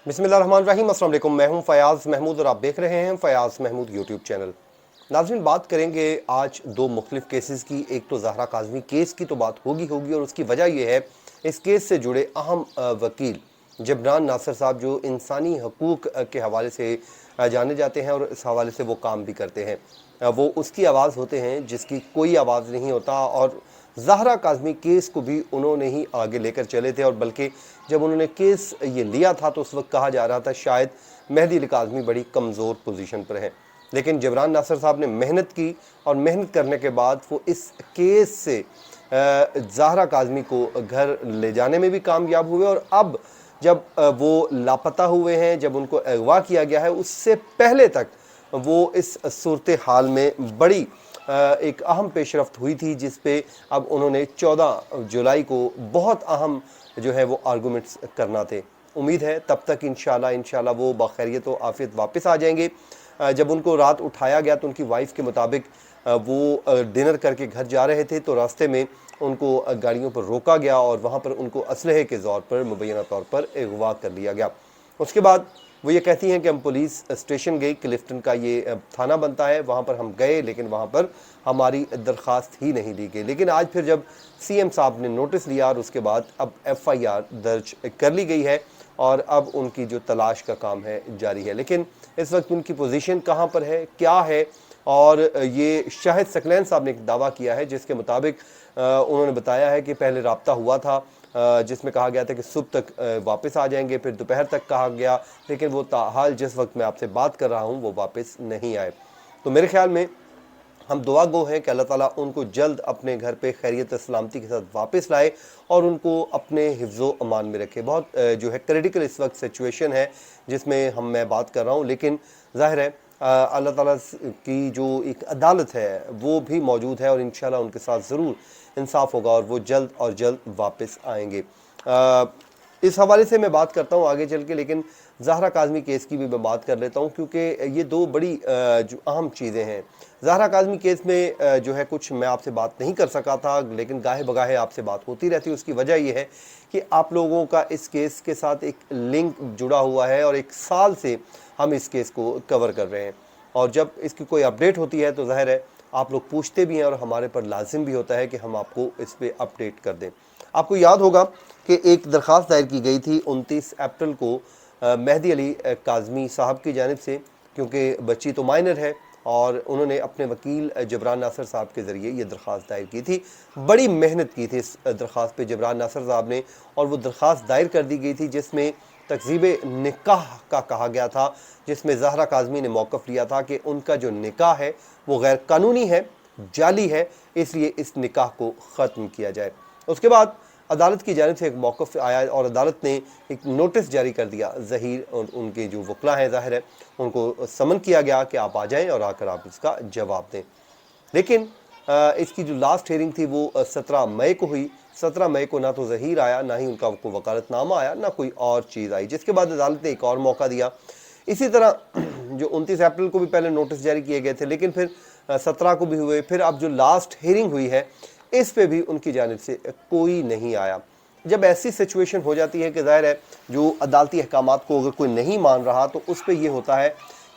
बिस्मिल्लाहिर्रहमानिर्रहीम। अस्सलाम वालेकुम। मैं हूं फयाज़ महमूद और आप देख रहे हैं फयाज़ महमूद यूट्यूब चैनल। नाज़रीन, बात करेंगे आज दो मुख्तलिफ केसेस की। एक तो ज़हरा काज़मी केस की तो बात होगी और उसकी वजह यह है, इस केस से जुड़े अहम वकील जबरान नासिर साहब, जो इंसानी हकूक़ के हवाले से जाने जाते हैं और इस हवाले से वो काम भी करते हैं। वो उसकी आवाज़ होते हैं जिसकी कोई आवाज़ नहीं होता, और ज़हरा काज़मी केस को भी उन्होंने ही आगे लेकर चले थे। और बल्कि जब उन्होंने केस ये लिया था तो उस वक्त कहा जा रहा था शायद मेहदी अली काज़मी बड़ी कमज़ोर पोजीशन पर है, लेकिन जबरान नासिर साहब ने मेहनत की और मेहनत करने के बाद वो इस केस से ज़हरा काज़मी को घर ले जाने में भी कामयाब हुए। और अब जब वो लापता हुए हैं, जब उनको अगवा किया गया है, उससे पहले तक वो इस सूरत हाल में बड़ी एक अहम पेशरफ्त हुई थी, जिस पे अब उन्होंने 14 जुलाई को बहुत अहम जो है वो आर्गूमेंट्स करना थे। उम्मीद है तब तक इंशाल्लाह वो बाखैरियत व आफियत वापस आ जाएंगे। जब उनको रात उठाया गया तो उनकी वाइफ के मुताबिक वो डिनर करके घर जा रहे थे, तो रास्ते में उनको गाड़ियों पर रोका गया और वहाँ पर उनको असलहे के ज़ोर पर मुबैना तौर पर अगवा कर लिया गया। उसके बाद वो ये कहती हैं कि हम पुलिस स्टेशन गई, क्लिफ्टन का ये थाना बनता है, वहाँ पर हम गए, लेकिन वहाँ पर हमारी दरख्वास्त ही नहीं ली गई। लेकिन आज फिर जब सीएम साहब ने नोटिस लिया और उसके बाद अब एफआईआर दर्ज कर ली गई है और अब उनकी जो तलाश का काम है जारी है। लेकिन इस वक्त उनकी पोजीशन कहाँ पर है, क्या है, और ये शाहिद सकलैन साहब ने एक दावा किया है जिसके मुताबिक उन्होंने बताया है कि पहले राब्ता हुआ था जिसमें कहा गया था कि सुबह तक वापस आ जाएंगे, फिर दोपहर तक कहा गया, लेकिन वो ताहाल जिस वक्त मैं आपसे बात कर रहा हूँ वो वापस नहीं आए। तो मेरे ख्याल में हम दुआ गो हैं कि अल्लाह ताला उनको जल्द अपने घर पे खैरियत सलामती के साथ वापस लाए और उनको अपने हिफ्ज़ो अमान में रखे। बहुत जो है क्रिटिकल इस वक्त सिचुएशन है जिसमें मैं बात कर रहा हूँ, लेकिन ज़ाहिर है अल्लाह ताला की जो एक अदालत है वो भी मौजूद है और इंशाल्लाह उनके साथ ज़रूर इंसाफ होगा और वो जल्द और जल्द वापस आएंगे। इस हवाले से मैं बात करता हूँ आगे चल के, लेकिन ज़हरा काज़मी केस की भी मैं बात कर लेता हूँ क्योंकि ये दो बड़ी जो अहम चीज़ें हैं। ज़हरा काज़मी केस में जो है कुछ मैं आपसे बात नहीं कर सका था, लेकिन गाहे बगाहे आपसे बात होती रहती है। उसकी वजह यह है कि आप लोगों का इस केस के साथ एक लिंक जुड़ा हुआ है और एक साल से हम इस केस को कवर कर रहे हैं, और जब इसकी कोई अपडेट होती है तो ज़ाहिर है आप लोग पूछते भी हैं और हमारे पर लाजिम भी होता है कि हम आपको इस पर अपडेट कर दें। आपको याद होगा कि एक दरख्वास्त दायर की गई थी 29 अप्रैल को मेहदी अली काज़मी साहब की जानिब से, क्योंकि बच्ची तो माइनर है, और उन्होंने अपने वकील जबरान नासिर साहब के ज़रिए ये दरख्वास्त दायर की थी। बड़ी मेहनत की थी इस दरख्वास्त पे जबरान नासिर साहब ने, और वो दरख्वास्त दायर कर दी गई थी जिसमें तकज़ीब निकाह का कहा गया था, जिसमें ज़हरा काज़मी ने मौक़िफ़ लिया था कि उनका जो निकाह है वो गैर कानूनी है, जाली है, इसलिए इस निकाह को ख़त्म किया जाए। उसके बाद अदालत की जानिब से एक मौक़िफ़ आया और अदालत ने एक नोटिस जारी कर दिया। ज़हीर और उनके जो वकला हैं, ज़ाहिर है उनको समन किया गया कि आप आ जाएं और आकर आप इसका जवाब दें। लेकिन इसकी जो लास्ट हेयरिंग थी वो 17 मई को हुई। 17 मई को ना तो ज़हीर आया, ना ही उनका को वकालतनामा आया, ना कोई और चीज़ आई, जिसके बाद अदालत ने एक और मौका दिया। इसी तरह जो 29 अप्रैल को भी पहले नोटिस जारी किए गए थे, लेकिन फिर 17 को भी हुए। फिर अब जो लास्ट हेयरिंग हुई है इस पे भी उनकी जानिब से कोई नहीं आया। जब ऐसी सिचुएशन हो जाती है कि ज़ाहिर है जो अदालती अहकामात को अगर कोई नहीं मान रहा तो उस पे ये होता है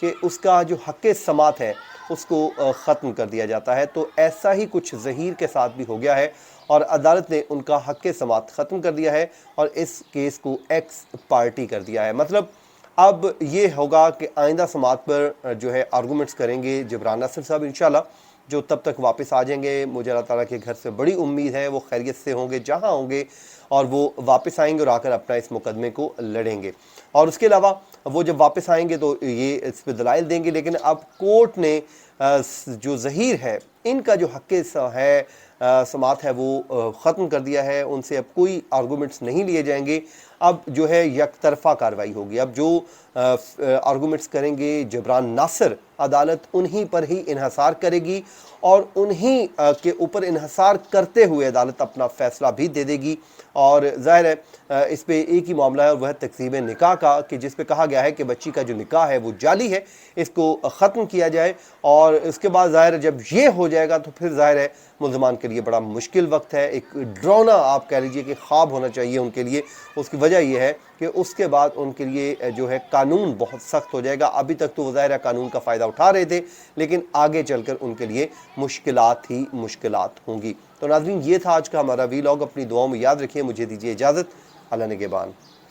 कि उसका जो हक़ समात है उसको ख़त्म कर दिया जाता है। तो ऐसा ही कुछ ज़हीर के साथ भी हो गया है और अदालत ने उनका हक़ समात ख़त्म कर दिया है और इस केस को एक्स पार्टी कर दिया है। मतलब अब ये होगा कि आइंदा समात पर जो है आर्गूमेंट्स करेंगे जबरान नासिर साहब इंशाल्लाह, जो तब तक वापस आ जाएंगे। मुझे अल्लाह ताला के घर से बड़ी उम्मीद है वो खैरियत से होंगे जहाँ होंगे, और वो वापस आएंगे और आकर अपना इस मुकदमे को लड़ेंगे। और उसके अलावा वो जब वापस आएंगे तो ये इस पर दलाइल देंगे। लेकिन अब कोर्ट ने जो ज़हीर है इनका जो हक़ है समात है वो ख़त्म कर दिया है। उनसे अब कोई आर्गूमेंट्स नहीं लिए जाएंगे। अब जो है यकतरफ़ा कार्रवाई होगी। अब जो आर्गूमेंट्स करेंगे जबरान नासिर, अदालत उन्हीं पर ही इन्हसार करेगी और उन्हीं के ऊपर इन्हसार करते हुए अदालत अपना फ़ैसला भी दे देगी। और ज़ाहिर है इस पे एक ही मामला है और वह तक़सीम निकाह का, कि जिस पे कहा गया है कि बच्ची का जो निकाह है वो जाली है, इसको ख़त्म किया जाए। और इसके बाद ज़ाहिर जब ये हो जाएगा तो फिर ज़ाहिर है मुल्ज़मान के लिए बड़ा मुश्किल वक्त है। एक ड्रावना आप कह लीजिए कि ख्वाब होना चाहिए उनके लिए। उसकी वजह وجہ یہ ہے کہ اس کے بعد ان کے لیے جو ہے قانون بہت سخت ہو جائے گا. ابھی تک تو وہ ظاہر قانون کا فائدہ اٹھا رہے تھے, لیکن آگے چل کر ان کے لیے مشکلات ہی مشکلات ہوں گی. تو ناظرین, یہ تھا آج کا ہمارا ویلاگ. اپنی دعاؤں میں یاد رکھیے. مجھے دیجیے اجازت. اللہ نگہبان.